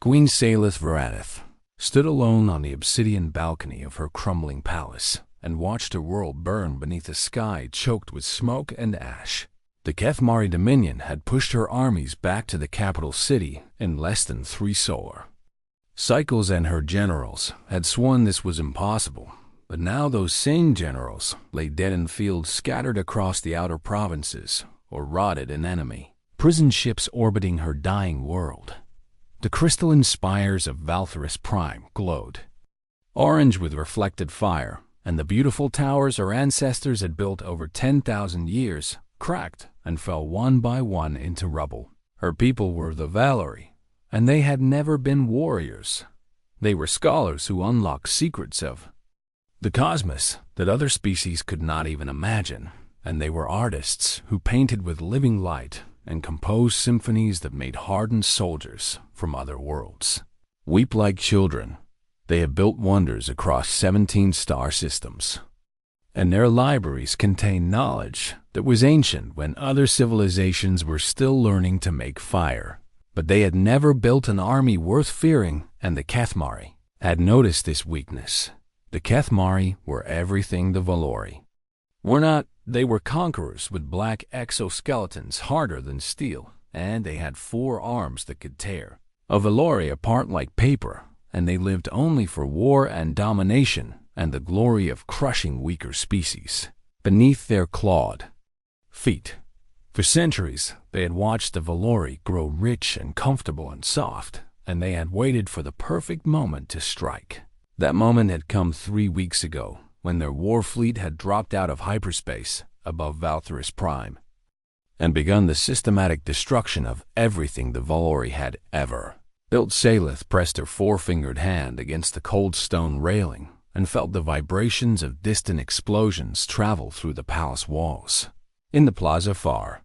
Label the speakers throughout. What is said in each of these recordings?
Speaker 1: Queen Salith Varaneth stood alone on the obsidian balcony of her crumbling palace and watched her world burn beneath a sky choked with smoke and ash. The Kethmari Dominion had pushed her armies back to the capital city in less than 3 solar cycles, and her generals had sworn this was impossible. But now those same generals lay dead in fields scattered across the outer provinces or rotted in enemy prison ships orbiting her dying world. The crystalline spires of Valtherus Prime glowed orange with reflected fire, and the beautiful towers her ancestors had built over 10,000 years cracked and fell one by one into rubble. Her people were the Valori, and they had never been warriors. They were scholars who unlocked secrets of the cosmos that other species could not even imagine, and they were artists who painted with living light and composed symphonies that made hardened soldiers from other worlds weep like children. They have built wonders across 17 star systems, and their libraries contain knowledge that was ancient when other civilizations were still learning to make fire. But they had never built an army worth fearing, and the Kethmari had noticed this weakness. The Kethmari were everything the Valori were not. They were conquerors with black exoskeletons harder than steel, and they had 4 arms that could tear a Valori apart like paper, and they lived only for war and domination and the glory of crushing weaker species beneath their clawed feet. For centuries, they had watched the Valori grow rich and comfortable and soft, and they had waited for the perfect moment to strike. That moment had come 3 weeks ago, when their war fleet had dropped out of hyperspace above Valtherus Prime and begun the systematic destruction of everything the Valori had ever built. Salith pressed her 4-fingered hand against the cold stone railing and felt the vibrations of distant explosions travel through the palace walls. In the plaza far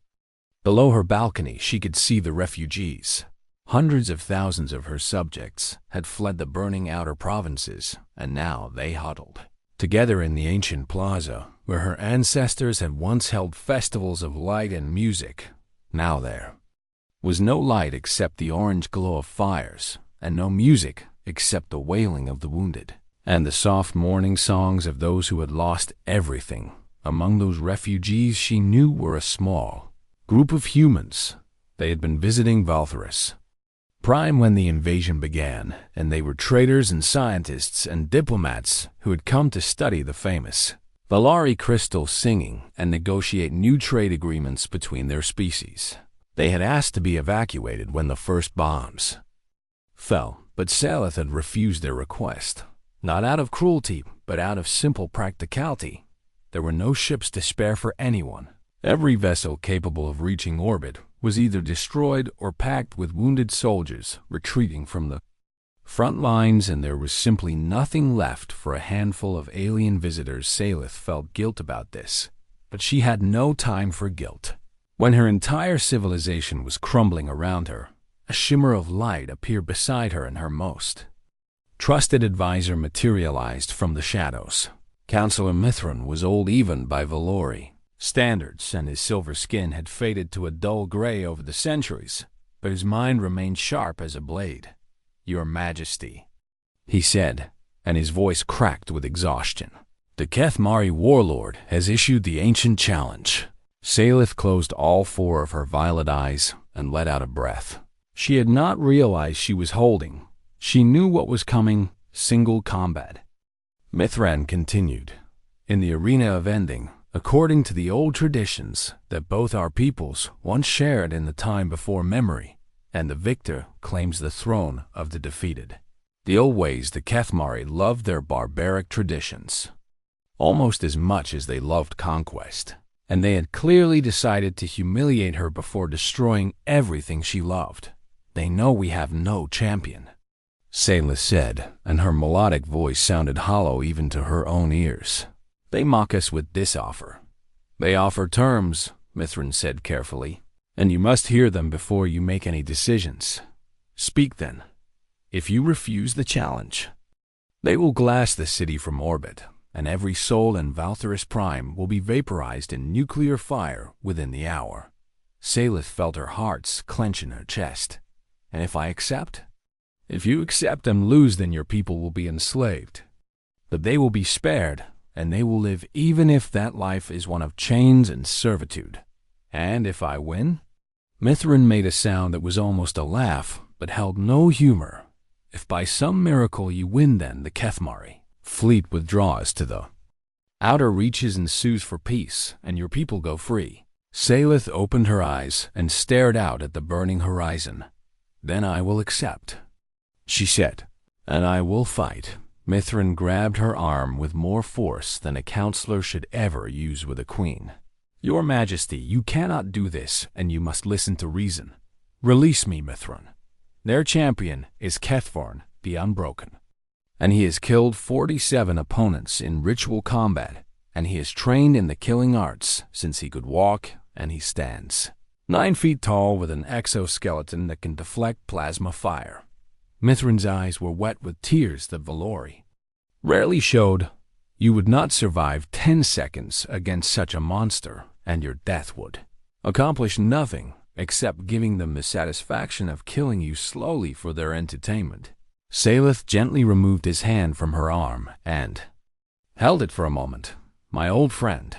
Speaker 1: below her balcony, she could see the refugees. Hundreds of thousands of her subjects had fled the burning outer provinces, and now they huddled together in the ancient plaza where her ancestors had once held festivals of light and music. Now there was no light except the orange glow of fires, and no music except the wailing of the wounded and the soft mourning songs of those who had lost everything. Among those refugees she knew were a small group of humans. They had been visiting Valtherus Prime when the invasion began, and they were traders and scientists and diplomats who had come to study the famous Valari crystal singing and negotiate new trade agreements between their species. They had asked to be evacuated when the first bombs fell, but Salith had refused their request, not out of cruelty, but out of simple practicality. There were no ships to spare for anyone. Every vessel capable of reaching orbit was either destroyed or packed with wounded soldiers retreating from the front lines, and there was simply nothing left for a handful of alien visitors. Salith felt guilt about this, but she had no time for guilt. When her entire civilization was crumbling around her, a shimmer of light appeared beside her, and her most trusted advisor materialized from the shadows. Counselor Mithran was old even by Valori standards, and his silver skin had faded to a dull gray over the centuries, but his mind remained sharp as a blade. "Your Majesty," he said, and his voice cracked with exhaustion. "The Kethmari warlord has issued the ancient challenge." Salith closed all 4 of her violet eyes and let out a breath. She had not realized she was holding. She knew what was coming: single combat. Mithran continued, "In the arena of ending, according to the old traditions that both our peoples once shared in the time before memory, and the victor claims the throne of the defeated. The old ways the Kethmari loved their barbaric traditions almost as much as they loved conquest, and they had clearly decided to humiliate her before destroying everything she loved. They know we have no champion," Salith said, and her melodic voice sounded hollow even to her own ears. "They mock us with this offer. They offer terms," Mithran said carefully, "and you must hear them before you make any decisions. Speak then. If you refuse the challenge, they will glass the city from orbit, and every soul in Valtherus Prime will be vaporized in nuclear fire within the hour." Salith felt her heart clench in her chest. "And if I accept?" If you accept and lose, then your people will be enslaved. But they will be spared, and they will live even if that life is one of chains and servitude. And if I win?" Mithrin made a sound that was almost a laugh, but held no humor. "If by some miracle you win, then the Kethmari fleet withdraws to the outer reaches and sues for peace, and your people go free." Salith opened her eyes and stared out at the burning horizon. "Then I will accept," she said, "and I will fight." Mithrin grabbed her arm with more force than a counselor should ever use with a queen. "Your Majesty, you cannot do this, and you must listen to reason. Release me, Mithrin. Their champion is Kethvarn the Unbroken, and he has killed 47 opponents in ritual combat, and he is trained in the killing arts since he could walk, and he stands 9 feet tall with an exoskeleton that can deflect plasma fire." Mithrin's eyes were wet with tears that Valori rarely showed. "You would not survive 10 seconds against such a monster, and your death would accomplish nothing except giving them the satisfaction of killing you slowly for their entertainment." Salith gently removed his hand from her arm and held it for a moment. "My old friend,"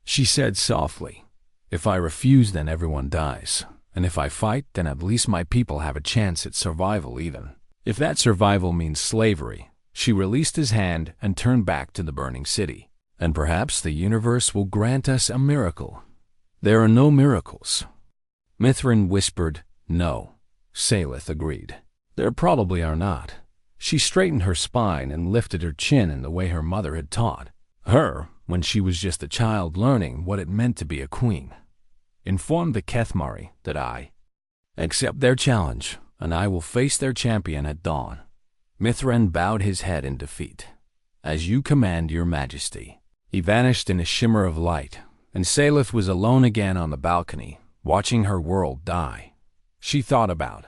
Speaker 1: she said softly, "if I refuse, then everyone dies. And if I fight, then at least my people have a chance at survival, even if that survival means slavery." She released his hand and turned back to the burning city. "And perhaps the universe will grant us a miracle." "There are no miracles." Mithrin whispered. "No," Salith agreed. "There probably are not." She straightened her spine and lifted her chin in the way her mother had taught her when she was just a child learning what it meant to be a queen. "Inform the Kethmari that I accept their challenge, and I will face their champion at dawn." Mithrin bowed his head in defeat. "As you command, Your Majesty." He vanished in a shimmer of light, and Salith was alone again on the balcony, watching her world die. She thought about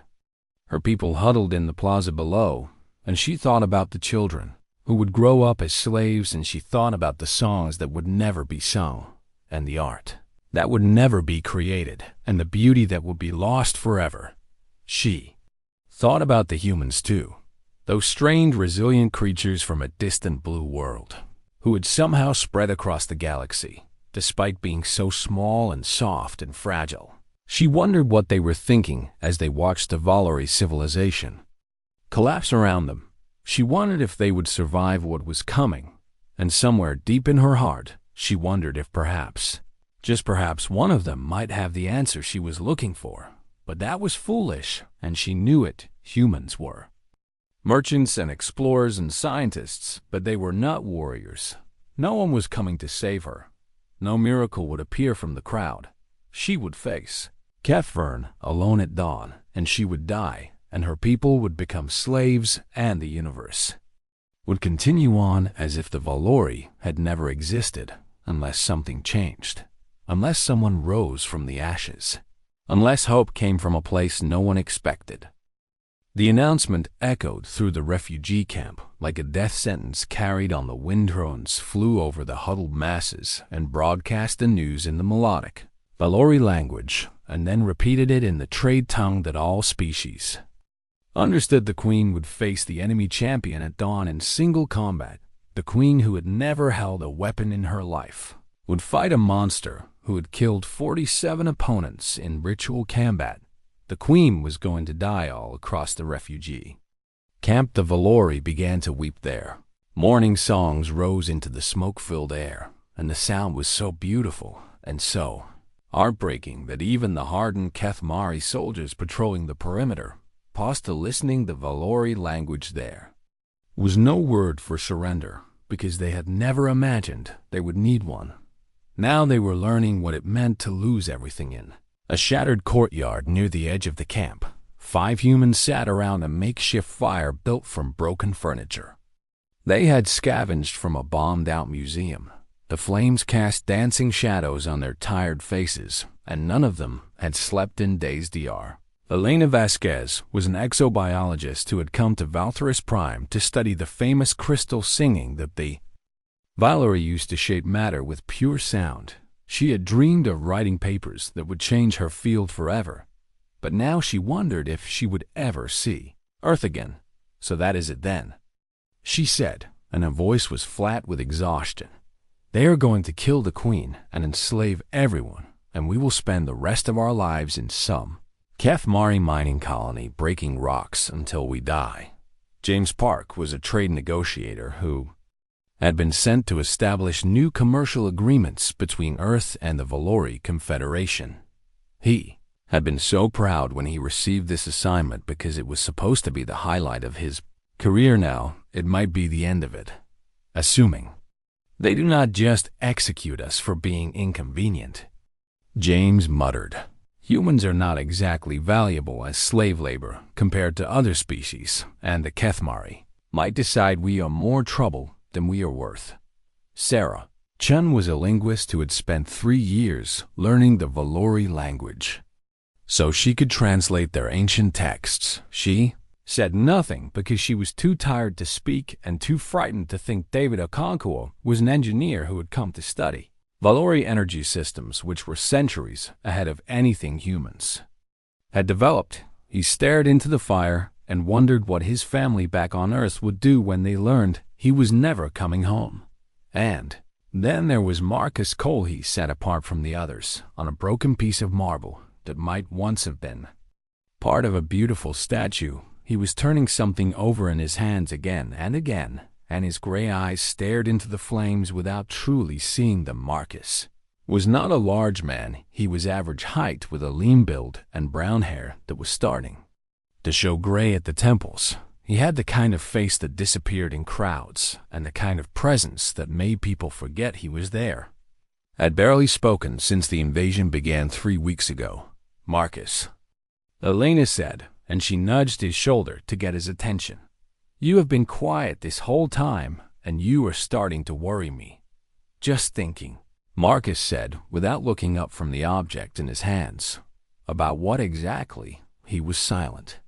Speaker 1: her people huddled in the plaza below, and she thought about the children who would grow up as slaves, and she thought about the songs that would never be sung, and the art that would never be created, and the beauty that would be lost forever. She thought about the humans too, those strange, resilient creatures from a distant blue world, who had somehow spread across the galaxy, despite being so small and soft and fragile. She wondered what they were thinking as they watched the Valori civilization collapse around them. She wondered if they would survive what was coming, and somewhere deep in her heart, she wondered if perhaps, just perhaps, one of them might have the answer she was looking for. But that was foolish, and she knew it. Humans were merchants and explorers and scientists, but they were not warriors. No one was coming to save her. No miracle would appear from the crowd. She would face Kethvarn alone at dawn, and she would die, and her people would become slaves, and the universe would continue on as if the Valori had never existed, unless something changed, unless someone rose from the ashes, unless hope came from a place no one expected. The announcement echoed through the refugee camp like a death sentence carried on the wind. Drones flew over the huddled masses and broadcast the news in the melodic Valori language, and then repeated it in the trade tongue that all species understood. The queen would face the enemy champion at dawn in single combat. The queen who had never held a weapon in her life would fight a monster who had killed 47 opponents in ritual combat. The queen was going to die all across the refugee camp. The Valori began to weep there. Mourning songs rose into the smoke-filled air, and the sound was so beautiful and so heartbreaking that even the hardened Kethmari soldiers patrolling the perimeter paused to listening. The Valori language there was no word for surrender, because they had never imagined they would need one. Now they were learning what it meant to lose everything in a shattered courtyard near the edge of the camp. 5 humans sat around a makeshift fire built from broken furniture. They had scavenged from a bombed-out museum. The flames cast dancing shadows on their tired faces, and none of them had slept in days. Dr. Elena Vasquez was an exobiologist who had come to Valtherus Prime to study the famous crystal singing that the Valori used to shape matter with pure sound. She had dreamed of writing papers that would change her field forever, but now she wondered if she would ever see Earth again. So that is it then, she said, and her voice was flat with exhaustion. They are going to kill the queen and enslave everyone, and we will spend the rest of our lives in some Kethmari mining colony breaking rocks until we die. James Park was a trade negotiator who had been sent to establish new commercial agreements between Earth and the Valori Confederation. He had been so proud when he received this assignment because it was supposed to be the highlight of his career. Now, it might be the end of it. Assuming they do not just execute us for being inconvenient. James muttered. Humans are not exactly valuable as slave labor compared to other species, and the Kethmari might decide we are more trouble than we are worth. Sarah Chun was a linguist who had spent 3 years learning the Valori language, so she could translate their ancient texts. She said nothing because she was too tired to speak and too frightened to think David Okonkwo was an engineer who had come to study Valori energy systems, which were centuries ahead of anything humans had developed. He stared into the fire and wondered what his family back on Earth would do when they learned he was never coming home. And then there was Marcus Cole. He sat apart from the others on a broken piece of marble that might once have been part of a beautiful statue. He was turning something over in his hands again and again, and his gray eyes stared into the flames without truly seeing them. Marcus was not a large man. He was average height with a lean build and brown hair that was starting to show gray at the temples. He had the kind of face that disappeared in crowds and the kind of presence that made people forget he was there. Had barely spoken since the invasion began 3 weeks ago. Marcus, Elena said, and she nudged his shoulder to get his attention. You have been quiet this whole time, and you are starting to worry me. Just thinking, Marcus said, without looking up from the object in his hands. About what exactly? He was silent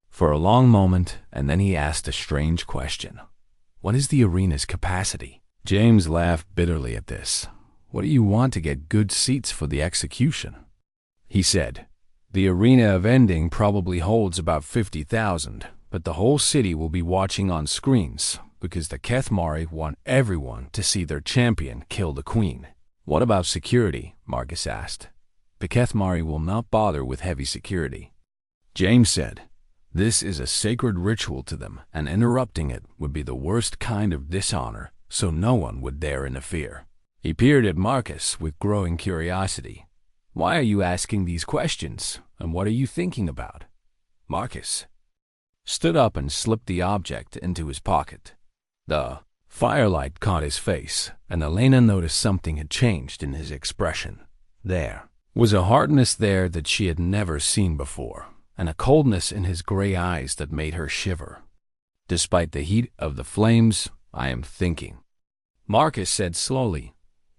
Speaker 1: for a long moment, and then he asked a strange question. What is the arena's capacity? James laughed bitterly at this. What do you want to get good seats for the execution? He said. The arena of ending probably holds about 50,000, but the whole city will be watching on screens because the Kethmari want everyone to see their champion kill the queen. What about security? Marcus asked. The Kethmari will not bother with heavy security. James said. This is a sacred ritual to them, and interrupting it would be the worst kind of dishonor, so no one would dare interfere. He peered at Marcus with growing curiosity. Why are you asking these questions, and what are you thinking about? Marcus stood up and slipped the object into his pocket. The firelight caught his face, and Elena noticed something had changed in his expression. There was a hardness there that she had never seen before, and a coldness in his gray eyes that made her shiver. Despite the heat of the flames, I am thinking, Marcus said slowly,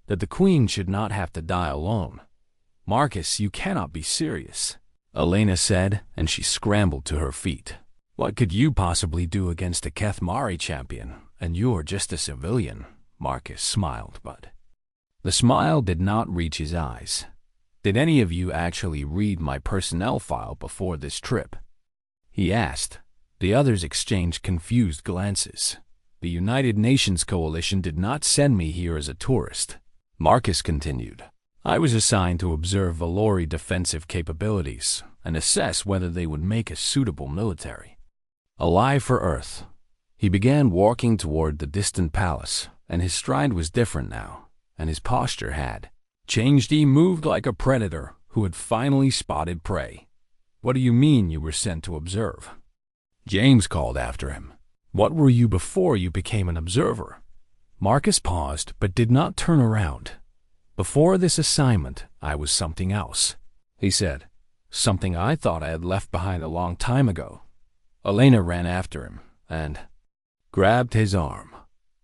Speaker 1: that the queen should not have to die alone. Marcus, you cannot be serious, Elena said, and she scrambled to her feet. What could you possibly do against a Kethmari champion, and you're just a civilian? Marcus smiled, but the smile did not reach his eyes. Did any of you actually read my personnel file before this trip? He asked. The others exchanged confused glances. The United Nations Coalition did not send me here as a tourist. Marcus continued. I was assigned to observe Valori defensive capabilities and assess whether they would make a suitable military. Alive for Earth. He began walking toward the distant palace, and his stride was different now, and his posture had changed. He moved like a predator who had finally spotted prey. What do you mean you were sent to observe? James called after him. What were you before you became an observer? Marcus paused but did not turn around. Before this assignment, I was something else, he said. Something I thought I had left behind a long time ago. Elena ran after him and grabbed his arm.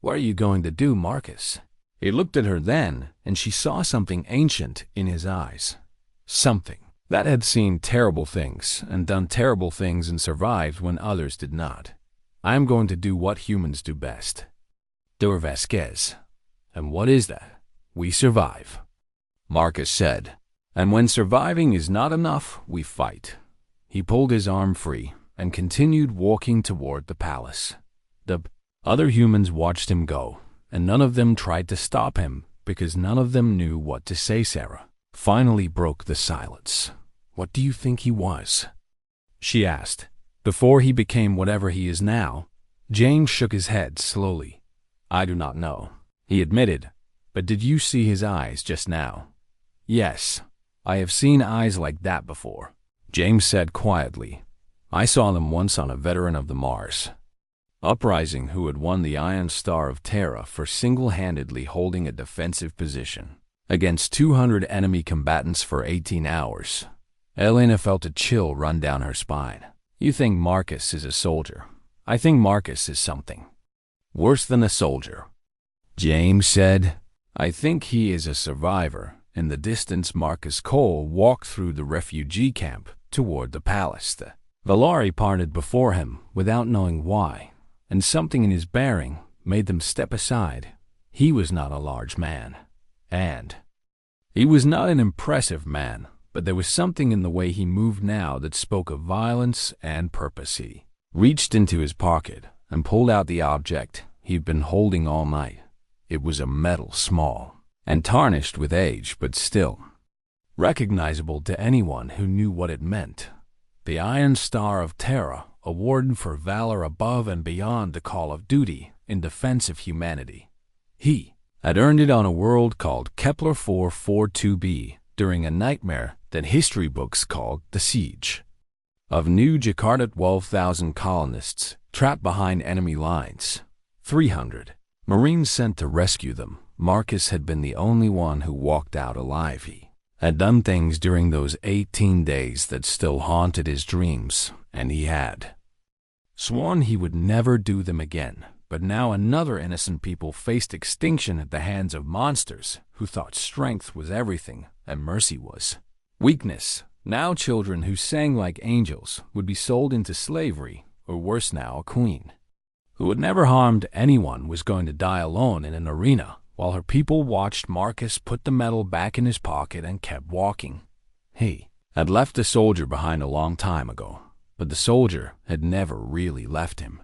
Speaker 1: What are you going to do, Marcus? He looked at her then, and she saw something ancient in his eyes. Something that had seen terrible things and done terrible things and survived when others did not. I am going to do what humans do best. Dur Vasquez. And what is that? We survive, Marcus said. And when surviving is not enough, we fight. He pulled his arm free, and continued walking toward the palace. The other humans watched him go, and none of them tried to stop him because none of them knew what to say. Sarah finally broke the silence. "What do you think he was?" she asked. "Before he became whatever he is now?" James shook his head slowly. "I do not know," he admitted. "But did you see his eyes just now?" "Yes, I have seen eyes like that before," James said quietly. "I saw them once on a veteran of the Mars Uprising who had won the Iron Star of Terra for single-handedly holding a defensive position against 200 enemy combatants for 18 hours. Elena felt a chill run down her spine. "You think Marcus is a soldier. I think Marcus is something worse than a soldier," James said. "I think he is a survivor." In the distance, Marcus Cole walked through the refugee camp toward the palace. The Valari parted before him without knowing why, and something in his bearing made them step aside. He was not a large man, and he was not an impressive man, but there was something in the way he moved now that spoke of violence and purpose. He reached into his pocket and pulled out the object he'd been holding all night. It was a medal, small and tarnished with age, but still recognizable to anyone who knew what it meant. The Iron Star of Terra, awarded for valor above and beyond the call of duty in defense of humanity. He had earned it on a world called Kepler 442b during a nightmare that history books called the Siege of New Jakarta. 12,000 colonists trapped behind enemy lines. 300 Marines sent to rescue them. Marcus had been the only one who walked out alive. He had done things during those 18 days that still haunted his dreams, and he had sworn he would never do them again. But now another innocent people faced extinction at the hands of monsters who thought strength was everything and mercy was weakness. Now children who sang like angels would be sold into slavery, or worse now, a queen who had never harmed anyone was going to die alone in an arena, while her people watched Marcus put the medal back in his pocket and kept walking. He had left the soldier behind a long time ago, but the soldier had never really left him.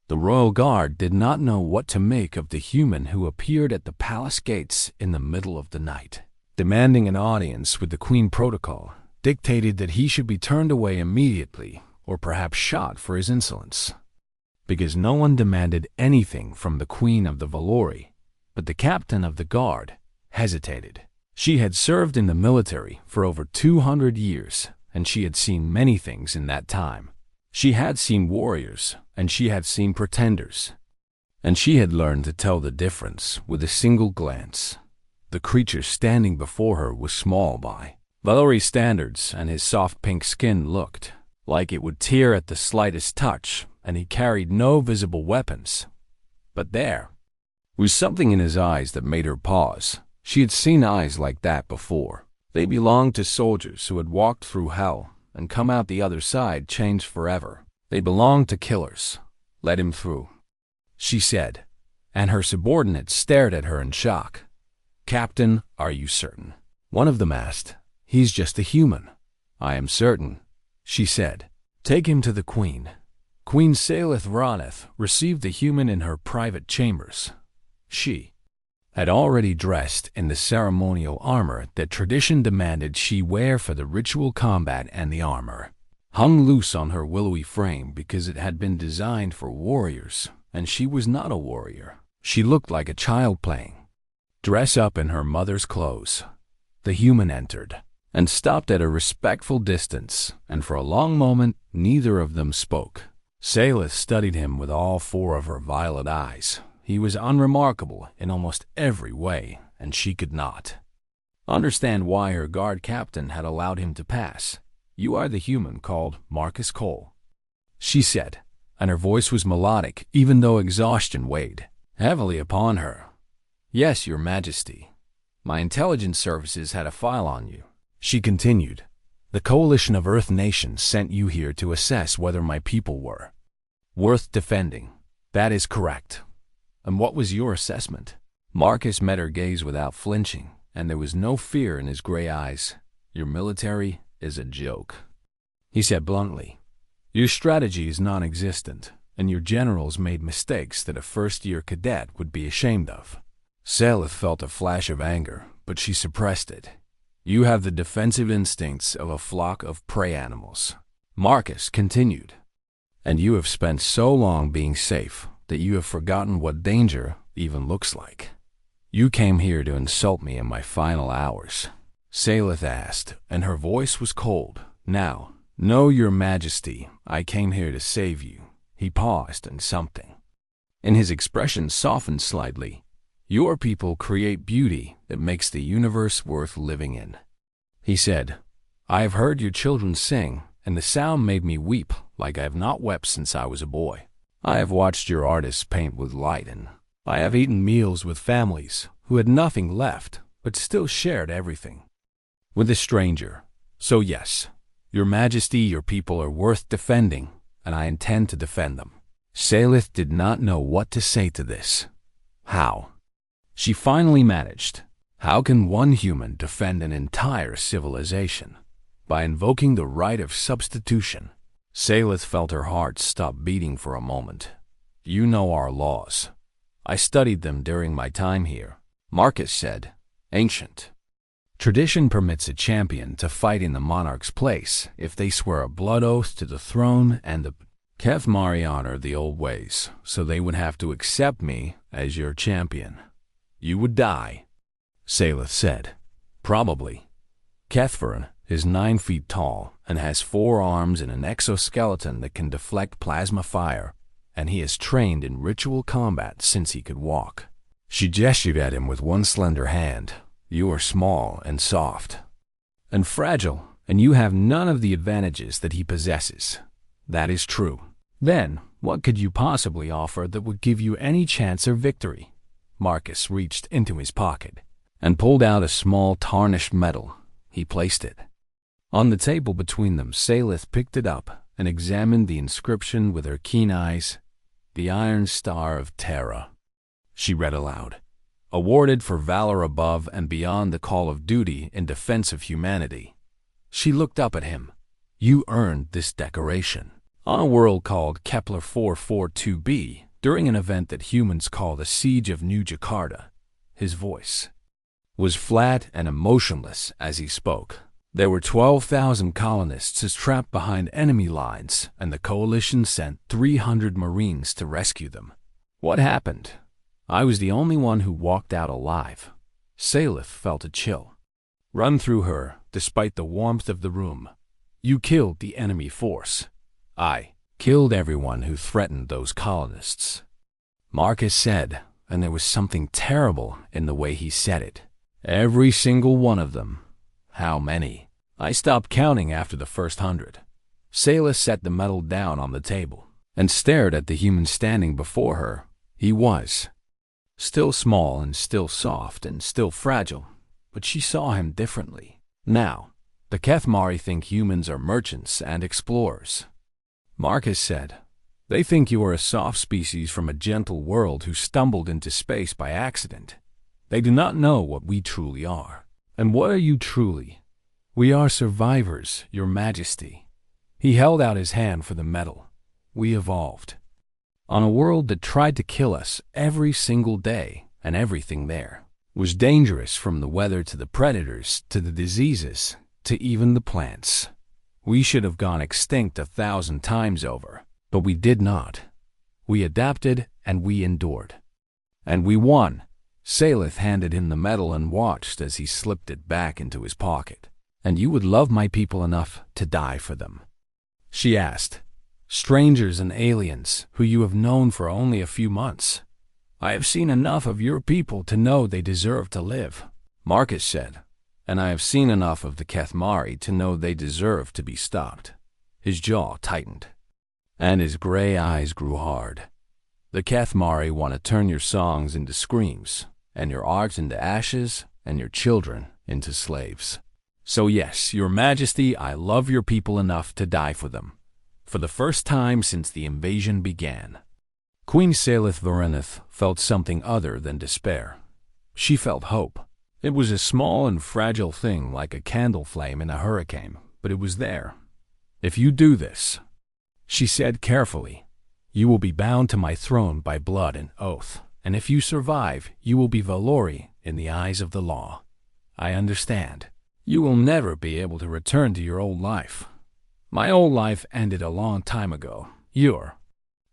Speaker 1: The royal guard did not know what to make of the human who appeared at the palace gates in the middle of the night, demanding an audience with the queen. Protocol dictated that he should be turned away immediately, or perhaps shot for his insolence, because no one demanded anything from the queen of the Valori. But the captain of the guard hesitated. She had served in the military for over 200 years, and she had seen many things in that time. She had seen warriors, and she had seen pretenders, and she had learned to tell the difference with a single glance. The creature standing before her was small by Valori standards, and his soft pink skin looked like it would tear at the slightest touch, and he carried no visible weapons. But there was something in his eyes that made her pause. She had seen eyes like that before. They belonged to soldiers who had walked through hell and come out the other side changed forever. They belonged to killers. "Let him through," she said, and her subordinates stared at her in shock. "Captain, are you certain?" One of them asked. "He's just a human." "I am certain," she said. "Take him to the queen." Queen Salith Raneth received the human in her private chambers. She had already dressed in the ceremonial armor that tradition demanded she wear for the ritual combat, and the armor hung loose on her willowy frame because it had been designed for warriors, and she was not a warrior. She looked like a child playing dress up in her mother's clothes. The human entered and stopped at a respectful distance, and for a long moment neither of them spoke. Salith studied him with all four of her violet eyes. He was unremarkable in almost every way, and she could not understand why her guard captain had allowed him to pass. "You are the human called Marcus Cole," she said, and her voice was melodic even though exhaustion weighed heavily upon her. "Yes, your majesty. My intelligence services had a file on you," she continued. "The coalition of Earth nations sent you here to assess whether my people were worth defending." "That is correct. And what was your assessment?" Marcus met her gaze without flinching, and there was no fear in his gray eyes. "Your military is a joke," he said bluntly. Your strategy is non-existent, and your generals made mistakes that a first-year cadet would be ashamed of. Salith felt a flash of anger, but she suppressed it. You have the defensive instincts of a flock of prey animals. Marcus continued. And you have spent so long being safe that you have forgotten what danger even looks like. You came here to insult me in my final hours. Salith asked, and her voice was cold. Now, no, your majesty, I came here to save you. He paused, and something in his expression softened slightly. Your people create beauty that makes the universe worth living in. He said, I have heard your children sing, and the sound made me weep like I have not wept since I was a boy. I have watched your artists paint with light, and I have eaten meals with families who had nothing left but still shared everything with a stranger. So yes, your majesty, your people are worth defending, and I intend to defend them. Salith did not know what to say to this. How? She finally managed. How can one human defend an entire civilization? By invoking the right of substitution. Salith felt her heart stop beating for a moment. You know our laws. I studied them during my time here. Marcus said, ancient. Tradition permits a champion to fight in the monarch's place if they swear a blood oath to the throne, and the Kethmari honor the old ways, so they would have to accept me as your champion. You would die, Salith said. Probably. Kethvaran is 9 feet tall and has 4 arms and an exoskeleton that can deflect plasma fire, and he has trained in ritual combat since he could walk. She gestured at him with one slender hand. You are small and soft and fragile, and you have none of the advantages that he possesses. That is true. Then, what could you possibly offer that would give you any chance of victory? Marcus reached into his pocket and pulled out a small tarnished medal. He placed it on the table between them. Salith picked it up and examined the inscription with her keen eyes. The Iron Star of Terra. She read aloud. Awarded for valor above and beyond the call of duty in defense of humanity. She looked up at him. You earned this decoration on a world called Kepler 442b during an event that humans call the Siege of New Jakarta. His voice was flat and emotionless as he spoke. There were 12,000 colonists trapped behind enemy lines, and the coalition sent 300 Marines to rescue them. What happened? I was the only one who walked out alive. Salith felt a chill run through her, despite the warmth of the room. You killed the enemy force. I killed everyone who threatened those colonists, Marcus said, and there was something terrible in the way he said it. Every single one of them. How many? I stopped counting after the first 100. Salith set the medal down on the table and stared at the human standing before her. He was still small and still soft and still fragile, but she saw him differently. Now, the Kethmari think humans are merchants and explorers. Marcus said, they think you are a soft species from a gentle world who stumbled into space by accident. They do not know what we truly are. And what are you truly? We are survivors, your majesty. He held out his hand for the medal. We evolved on a world that tried to kill us every single day, and everything there was dangerous, from the weather to the predators to the diseases to even the plants. We should have gone extinct 1,000 times over, but we did not. We adapted and we endured. And we won. Salith handed him the medal and watched as he slipped it back into his pocket. And you would love my people enough to die for them? She asked. Strangers and aliens who you have known for only a few months. I have seen enough of your people to know they deserve to live, Marcus said. And I have seen enough of the Kethmari to know they deserve to be stopped. His jaw tightened, and his gray eyes grew hard. The Kethmari want to turn your songs into screams, and your art into ashes, and your children into slaves. So yes, your majesty, I love your people enough to die for them, for the first time since the invasion began. Queen Salith Varenith felt something other than despair. She felt hope. It was a small and fragile thing, like a candle flame in a hurricane, but it was there. If you do this, She said carefully, "You will be bound to my throne by blood and oath, and if you survive, you will be Valori in the eyes of the law. I understand. You will never be able to return to your old life. My old life ended a long time ago. Your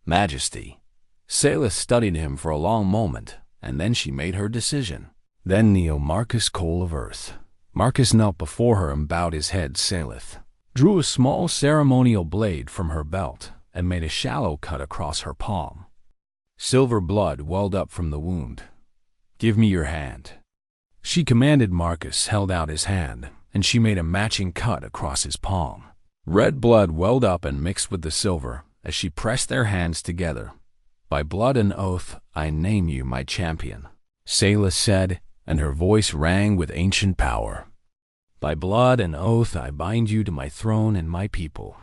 Speaker 1: Majesty." Salith studied him for a long moment, and then she made her decision. Then Neo Marcus Cole of Earth. Marcus knelt before her and bowed his head. Salith drew a small ceremonial blade from her belt and made a shallow cut across her palm. Silver blood welled up from the wound. "Give me your hand." She commanded. Marcus held out his hand, and she made a matching cut across his palm. Red blood welled up and mixed with the silver as she pressed their hands together. "By blood and oath, I name you my champion," Salith said, and her voice rang with ancient power. "By blood and oath, I bind you to my throne and my people.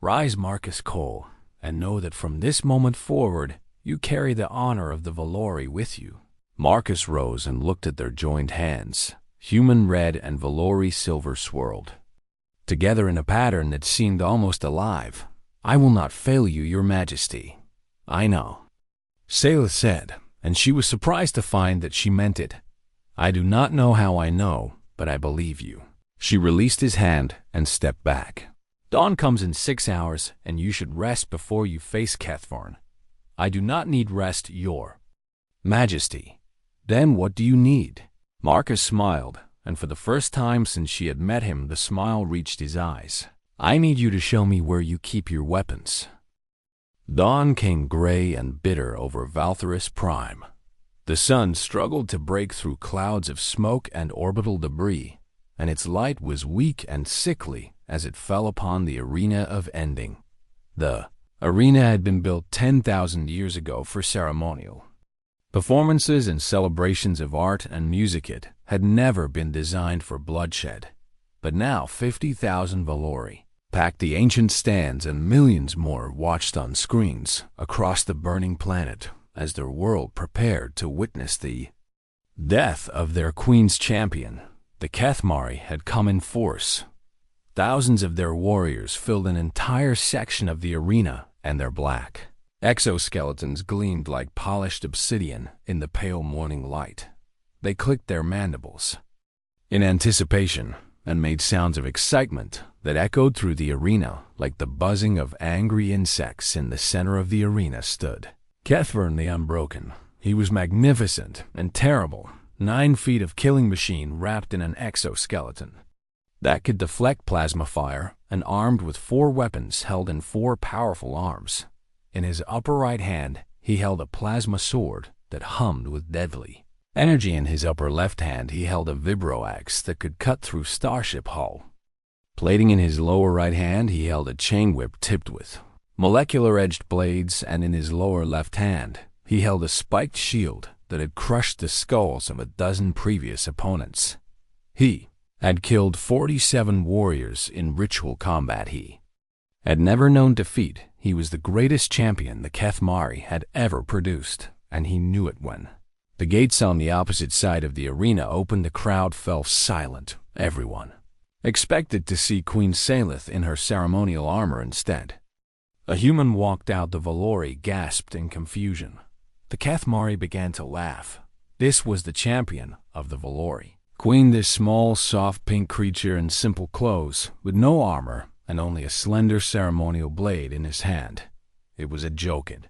Speaker 1: Rise, Marcus Cole, and know that from this moment forward, you carry the honor of the Valori with you." Marcus rose and looked at their joined hands. Human red and Valori silver swirled together in a pattern that seemed almost alive. "I will not fail you, your Majesty. I know," Salith said, and she was surprised to find that she meant it. "I do not know how I know, but I believe you." She released his hand and stepped back. "Dawn comes in 6 hours, and you should rest before you face Kethvarn. I do not need rest, your Majesty." "Then what do you need?" Marcus smiled, and for the first time since she had met him, the smile reached his eyes. "I need you to show me where you keep your weapons." Dawn came gray and bitter over Valtherus Prime. The sun struggled to break through clouds of smoke and orbital debris, and its light was weak and sickly as it fell upon the Arena of Ending. The arena had been built 10,000 years ago for ceremonial performances and celebrations of art and music. It had never been designed for bloodshed. But now 50,000 Valori packed the ancient stands, and millions more watched on screens across the burning planet as their world prepared to witness the death of their queen's champion. The Kethmari had come in force. Thousands of their warriors filled an entire section of the arena, and their black exoskeletons gleamed like polished obsidian in the pale morning light. They clicked their mandibles in anticipation and made sounds of excitement that echoed through the arena like the buzzing of angry insects. In the center of the arena stood Kethvarn the Unbroken. He was magnificent and terrible, 9 feet of killing machine wrapped in an exoskeleton that could deflect plasma fire, and armed with 4 weapons held in 4 powerful arms. In his upper right hand, he held a plasma sword that hummed with deadly energy. In his upper left hand, he held a vibroaxe that could cut through starship hull. Plating in his lower right hand, he held a chain whip tipped with molecular-edged blades, and in his lower left hand, he held a spiked shield that had crushed the skulls of a dozen previous opponents. He had killed 47 warriors in ritual combat. He had never known defeat. He was the greatest champion the Kethmari had ever produced, and he knew it when the gates on the opposite side of the arena opened. The crowd fell silent. Everyone expected to see Queen Salith in her ceremonial armor. Instead, a human walked out. The Valori gasped in confusion. The Kethmari began to laugh. This was the champion of the Valori Queen, this small, soft pink creature in simple clothes, with no armor and only a slender ceremonial blade in his hand. It was a joke. It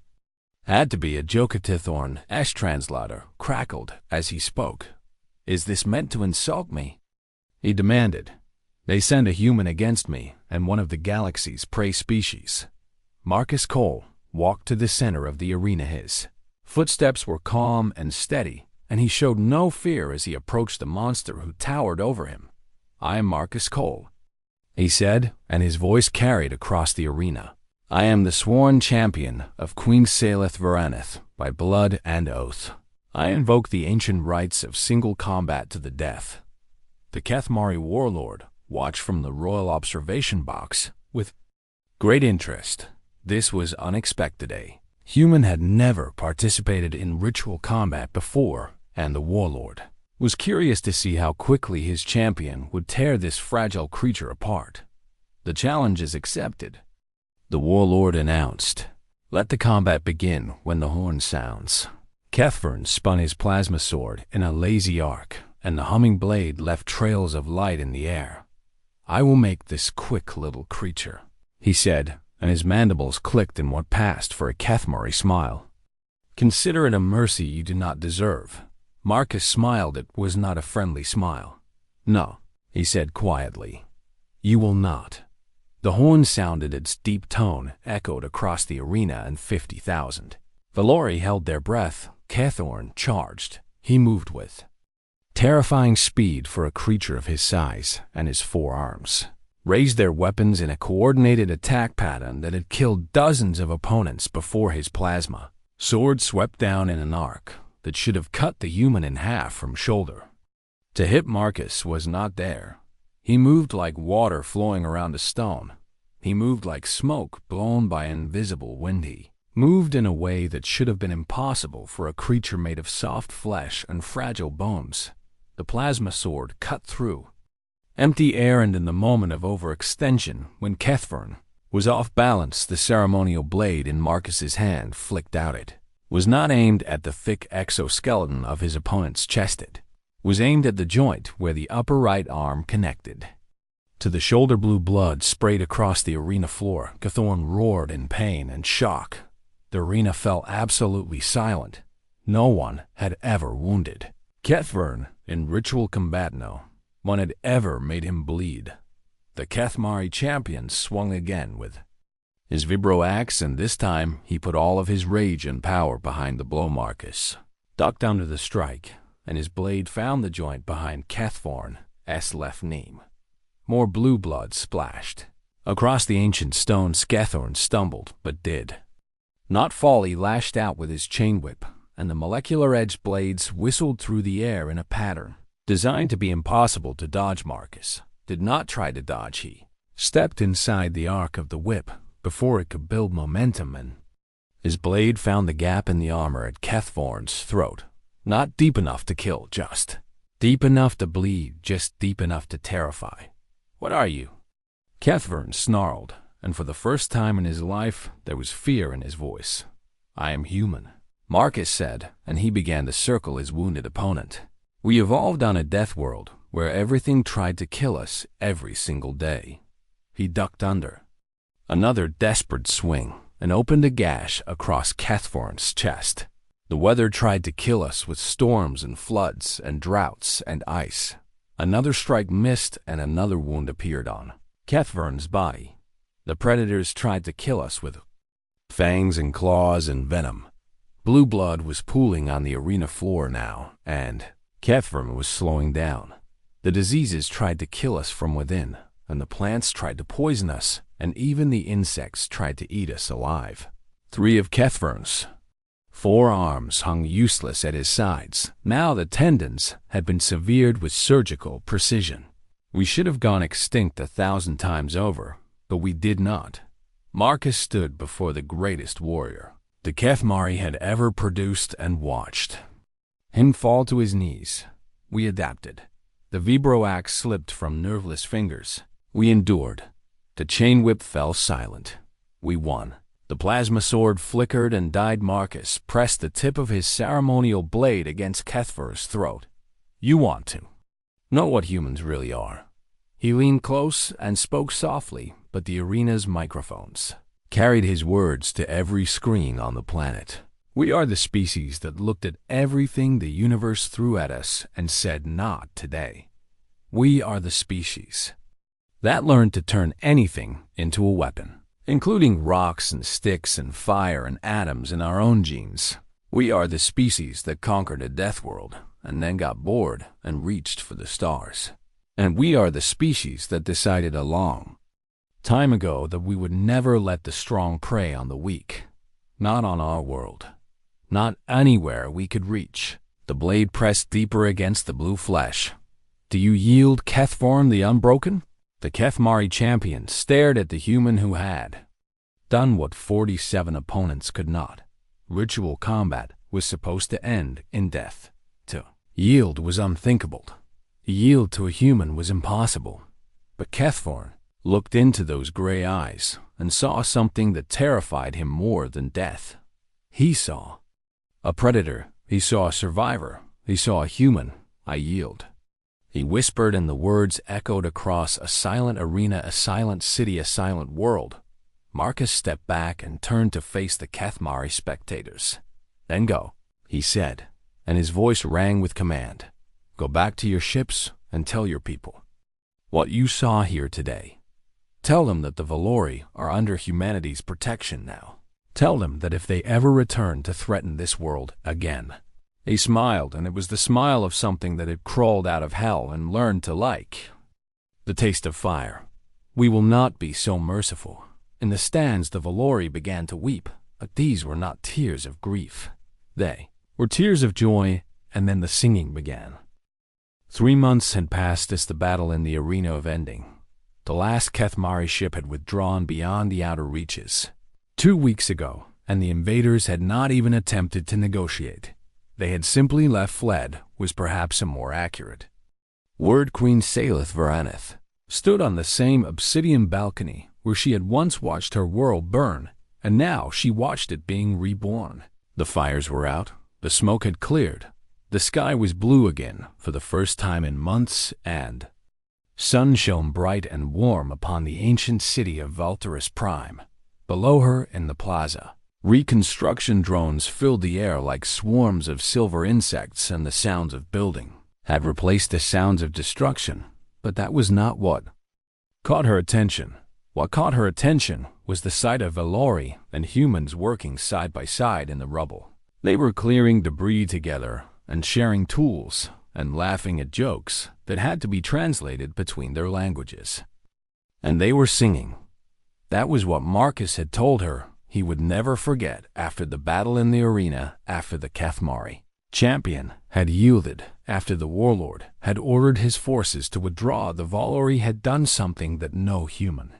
Speaker 1: had to be a joke. Tithorn, Ash Translator, crackled as he spoke. "Is this meant to insult me?" he demanded. "They send a human against me and one of the galaxy's prey species." Marcus Cole walked to the center of the arena. His footsteps were calm and steady, and he showed no fear as he approached the monster who towered over him. "I am Marcus Cole," he said, and his voice carried across the arena. "I am the sworn champion of Queen Salith Varaneth by blood and oath. I invoke the ancient rights of single combat to the death." The Kethmari warlord watched from the royal observation box with great interest. This was unexpected. A human had never participated in ritual combat before, and the warlord was curious to see how quickly his champion would tear this fragile creature apart. "The challenge is accepted," The warlord announced. Let the combat begin when the horn sounds. Kethvern spun his plasma sword in a lazy arc, and the humming blade left trails of light in the air. I will make this quick little creature, he said, and his mandibles clicked in what passed for a Kethmari smile. Consider it a mercy you do not deserve. Marcus smiled. It was not a friendly smile. No, he said quietly. You will not. The horn sounded. Its deep tone echoed across the arena, and 50,000 Valori held their breath. Kethorn charged. He moved with terrifying speed for a creature of his size, and his 4 arms raised their weapons in a coordinated attack pattern that had killed dozens of opponents before his plasma sword swept down in an arc that should have cut the human in half from shoulder. To hit Marcus was not there. He moved like water flowing around a stone. He moved like smoke blown by an invisible wind. He moved in a way that should have been impossible for a creature made of soft flesh and fragile bones. The plasma sword cut through empty air, and in the moment of overextension, when Kethvern was off balance, the ceremonial blade in Marcus's hand flicked out. It was not aimed at the thick exoskeleton of his opponent's chest. It was aimed at the joint where the upper right arm connected to the shoulder. Blue blood sprayed across the arena floor. Kethorn roared in pain and shock. The arena fell absolutely silent. No one had ever wounded Kethvern in ritual combat. No one had ever made him bleed. The Kethmari champion swung again with his vibro axe, and this time he put all of his rage and power behind the blow. Marcus ducked under the strike, and his blade found the joint behind Kethorn's left knee. More blue blood splashed across the ancient stone. Kethorn stumbled, but did not fall. He lashed out with his chain whip, and the molecular edge blades whistled through the air in a pattern designed to be impossible to dodge. Marcus did not try to dodge. He stepped inside the arc of the whip before it could build momentum, and his blade found the gap in the armor at Kethorn's throat. Not deep enough to kill, just deep enough to bleed, just deep enough to terrify. What are you? Kethvern snarled, and for the first time in his life, there was fear in his voice. I am human, Marcus said, and he began to circle his wounded opponent. We evolved on a death world where everything tried to kill us every single day. He ducked under another desperate swing and opened a gash across Kethorn's chest. The weather tried to kill us with storms and floods and droughts and ice. Another strike missed, and another wound appeared on Kethvern's body. The predators tried to kill us with fangs and claws and venom. Blue blood was pooling on the arena floor now, and Kethvern was slowing down. The diseases tried to kill us from within, and the plants tried to poison us, and even the insects tried to eat us alive. 3 of Kethvern's 4 arms hung useless at his sides. Now the tendons had been severed with surgical precision. We should have gone extinct 1,000 times over, but we did not. Marcus stood before the greatest warrior the Kethmari had ever produced and watched him fall to his knees. We adapted. The vibro axe slipped from nerveless fingers. We endured. The chain whip fell silent. We won. The plasma sword flickered and died. Marcus pressed the tip of his ceremonial blade against Kethvern's throat. You want to know what humans really are. He leaned close and spoke softly, but the arena's microphones carried his words to every screen on the planet. We are the species that looked at everything the universe threw at us and said, not today. We are the species that learned to turn anything into a weapon, including rocks and sticks and fire and atoms in our own genes. We are the species that conquered a death world and then got bored and reached for the stars. And we are the species that decided a long time ago that we would never let the strong prey on the weak. Not on our world. Not anywhere we could reach. The blade pressed deeper against the blue flesh. Do you yield, Kethvern the Unbroken? The Kethmari champion stared at the human who had done what 47 opponents could not. Ritual combat was supposed to end in death. To yield was unthinkable. Yield to a human was impossible. But Kethvern looked into those gray eyes and saw something that terrified him more than death. He saw a predator. He saw a survivor. He saw a human. "I yield," he whispered, and the words echoed across a silent arena, a silent city, a silent world. Marcus stepped back and turned to face the Kethmari spectators. "Then go," he said, and his voice rang with command. "Go back to your ships and tell your people what you saw here today. Tell them that the Valori are under humanity's protection now. Tell them that if they ever return to threaten this world again." He smiled, and it was the smile of something that had crawled out of hell and learned to like the taste of fire. "We will not be so merciful." In the stands, the Valori began to weep, but these were not tears of grief. They were tears of joy, and then the singing began. 3 months had passed since the battle in the arena of ending. The last Kethmari ship had withdrawn beyond the outer reaches 2 weeks ago, and the invaders had not even attempted to negotiate. They had simply fled, was perhaps a more accurate word. Queen Salith Varaneth stood on the same obsidian balcony where she had once watched her world burn, and now she watched it being reborn. The fires were out, the smoke had cleared, the sky was blue again for the first time in months, and sun shone bright and warm upon the ancient city of Valtaris Prime. Below her in the plaza, reconstruction drones filled the air like swarms of silver insects, and the sounds of building had replaced the sounds of destruction. But that was not what caught her attention. What caught her attention was the sight of Valori and humans working side by side in the rubble. They were clearing debris together and sharing tools and laughing at jokes that had to be translated between their languages. And they were singing. That was what Marcus had told her he would never forget after the battle in the arena, after the Kethmari champion had yielded, after the warlord had ordered his forces to withdraw. The Valori had done something that no human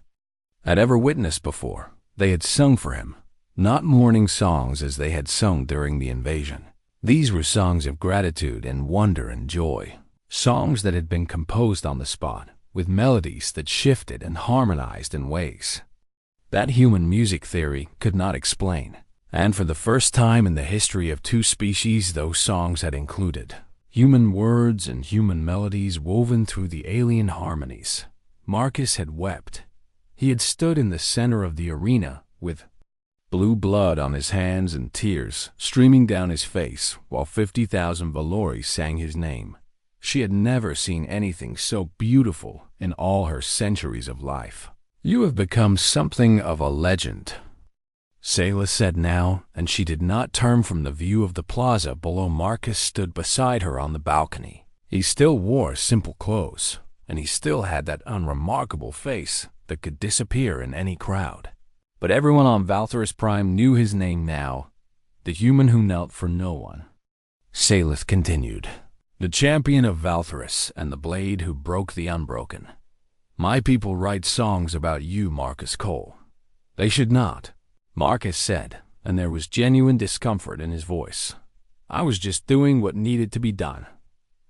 Speaker 1: had ever witnessed before. They had sung for him, not mourning songs as they had sung during the invasion. These were songs of gratitude and wonder and joy, songs that had been composed on the spot, with melodies that shifted and harmonized in ways that human music theory could not explain. And for the first time in the history of two species, those songs had included human words and human melodies woven through the alien harmonies. Marcus had wept. He had stood in the center of the arena with blue blood on his hands and tears streaming down his face while 50,000 Valori sang his name. She had never seen anything so beautiful in all her centuries of life. "You have become something of a legend," Sayla said now, and she did not turn from the view of the plaza below. Marcus stood beside her on the balcony. He still wore simple clothes, and he still had that unremarkable face that could disappear in any crowd. But everyone on Valtaris Prime knew his name now, the human who knelt for no one. Salith continued, "The champion of Valtaris and the blade who broke the unbroken. My people write songs about you, Marcus Cole." "They should not," Marcus said, and there was genuine discomfort in his voice. "I was just doing what needed to be done."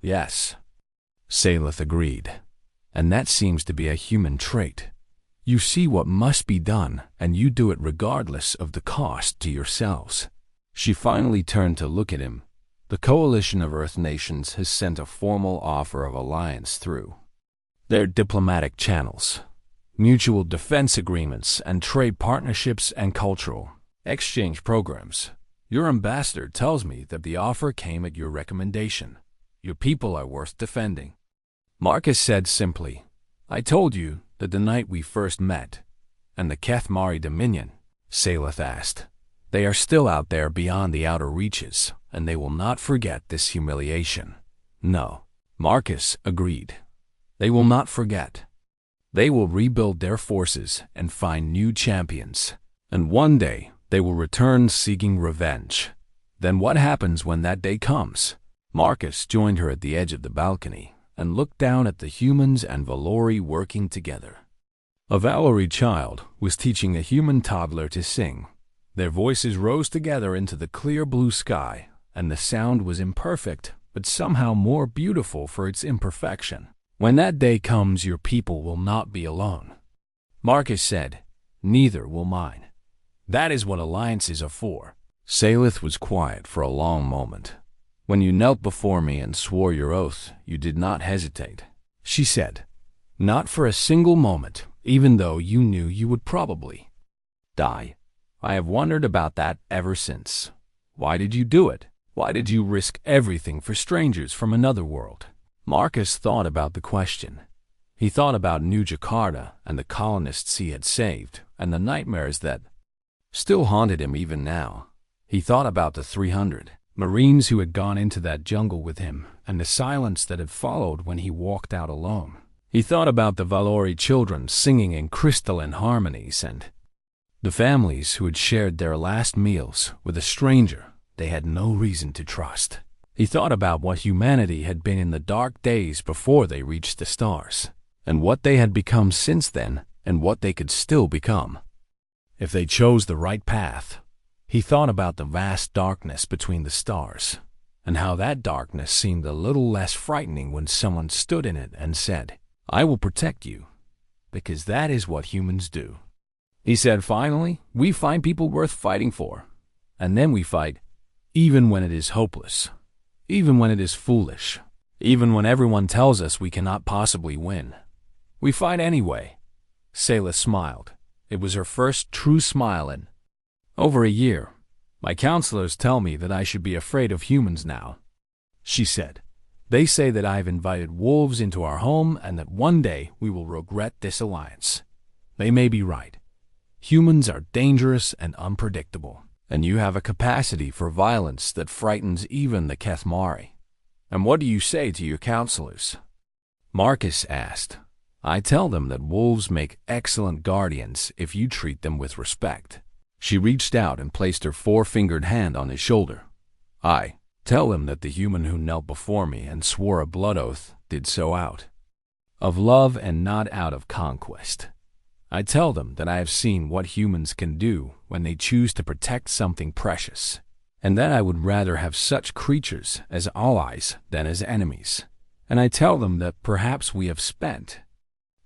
Speaker 1: "Yes," Salith agreed, "and that seems to be a human trait. You see what must be done, and you do it regardless of the cost to yourselves." She finally turned to look at him. "The Coalition of Earth Nations has sent a formal offer of alliance through their diplomatic channels, mutual defense agreements and trade partnerships and cultural exchange programs. Your ambassador tells me that the offer came at your recommendation. Your people are worth defending." Marcus said simply, "I told you that the night we first met." "And the Kethmari Dominion?" Salith asked. "They are still out there beyond the outer reaches, and they will not forget this humiliation." "No," Marcus agreed. "They will not forget. They will rebuild their forces and find new champions. And one day, they will return seeking revenge. Then what happens when that day comes?" Marcus joined her at the edge of the balcony and looked down at the humans and Valori working together. A Valori child was teaching a human toddler to sing. Their voices rose together into the clear blue sky, and the sound was imperfect, but somehow more beautiful for its imperfection. "When that day comes, your people will not be alone. Marcus said, "Neither will mine. That is what alliances are for." Salith was quiet for a long moment. "When you knelt before me and swore your oath, you did not hesitate," she said. "Not for a single moment, even though you knew you would probably die. I have wondered about that ever since. Why did you do it? Why did you risk everything for strangers from another world?" Marcus thought about the question. He thought about New Jakarta and the colonists he had saved, and the nightmares that still haunted him even now. He thought about the 300 Marines who had gone into that jungle with him, and the silence that had followed when he walked out alone. He thought about the Valori children singing in crystalline harmonies, and the families who had shared their last meals with a stranger they had no reason to trust. He thought about what humanity had been in the dark days before they reached the stars, and what they had become since then, and what they could still become if they chose the right path. He thought about the vast darkness between the stars, and how that darkness seemed a little less frightening when someone stood in it and said, "I will protect you," because that is what humans do. He said, "Finally, we find people worth fighting for, and then we fight, even when it is hopeless, even when it is foolish, even when everyone tells us we cannot possibly win. We fight anyway." Sayla smiled. It was her first true smile in over a year. "My counselors tell me that I should be afraid of humans now," she said. "They say that I have invited wolves into our home and that one day we will regret this alliance. They may be right. Humans are dangerous and unpredictable, and you have a capacity for violence that frightens even the Kethmari. And what do you say to your counselors?" Marcus asked. "I tell them that wolves make excellent guardians if you treat them with respect." She reached out and placed her four-fingered hand on his shoulder. "I tell them that the human who knelt before me and swore a blood oath did so out of love and not out of conquest. I tell them that I have seen what humans can do when they choose to protect something precious, and that I would rather have such creatures as allies than as enemies. And I tell them that perhaps we have spent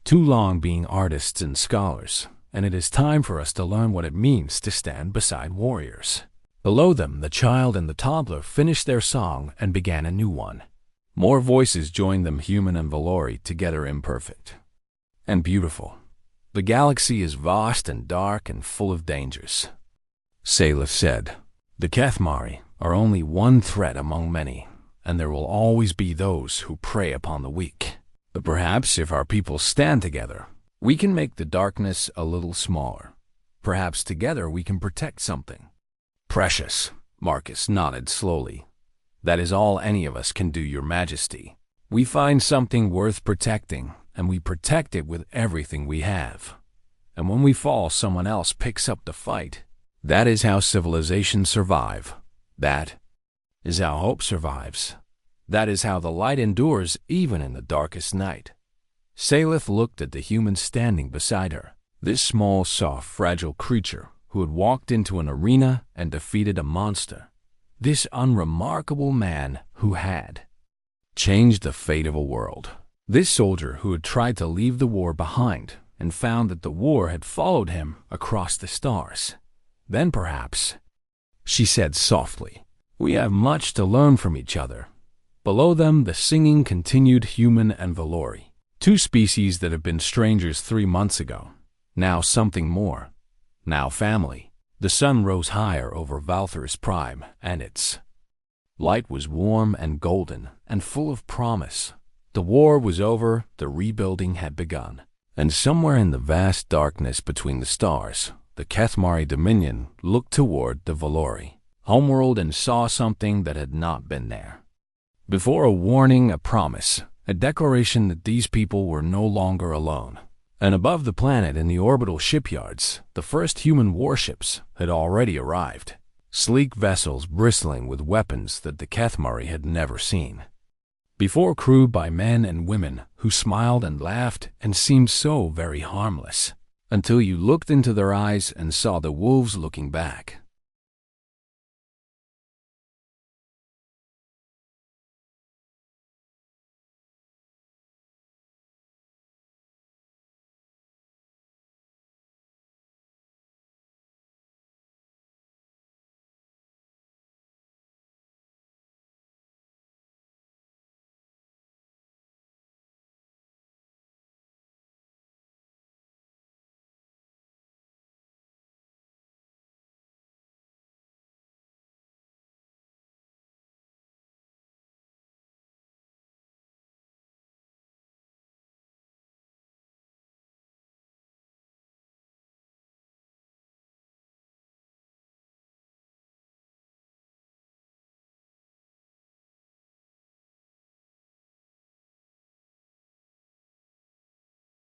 Speaker 1: too long being artists and scholars, and it is time for us to learn what it means to stand beside warriors." Below them, the child and the toddler finished their song and began a new one. More voices joined them, human and Valori, together imperfect and beautiful. "The galaxy is vast and dark and full of dangers," Salif said. "The Kethmari are only one threat among many, and there will always be those who prey upon the weak. But perhaps if our people stand together, we can make the darkness a little smaller. Perhaps together we can protect something precious." Marcus nodded slowly. "That is all any of us can do, Your Majesty. We find something worth protecting, and we protect it with everything we have. And when we fall, someone else picks up the fight. That is how civilizations survive. That is how hope survives. That is how the light endures even in the darkest night." Salith looked at the human standing beside her, this small, soft, fragile creature who had walked into an arena and defeated a monster, this unremarkable man who had changed the fate of a world, this soldier who had tried to leave the war behind and found that the war had followed him across the stars. "Then perhaps," she said softly, "we have much to learn from each other." Below them, the singing continued, human and Valori, two species that had been strangers 3 months ago, now something more, now family. The sun rose higher over Valthor's prime, and its light was warm and golden and full of promise. The war was over, the rebuilding had begun, and somewhere in the vast darkness between the stars, the Kethmari Dominion looked toward the Valori homeworld and saw something that had not been there before: a warning, a promise, a declaration that these people were no longer alone. And above the planet, in the orbital shipyards, the first human warships had already arrived, sleek vessels bristling with weapons that the Kethmari had never seen before, crewed by men and women who smiled and laughed and seemed so very harmless, until you looked into their eyes and saw the wolves looking back.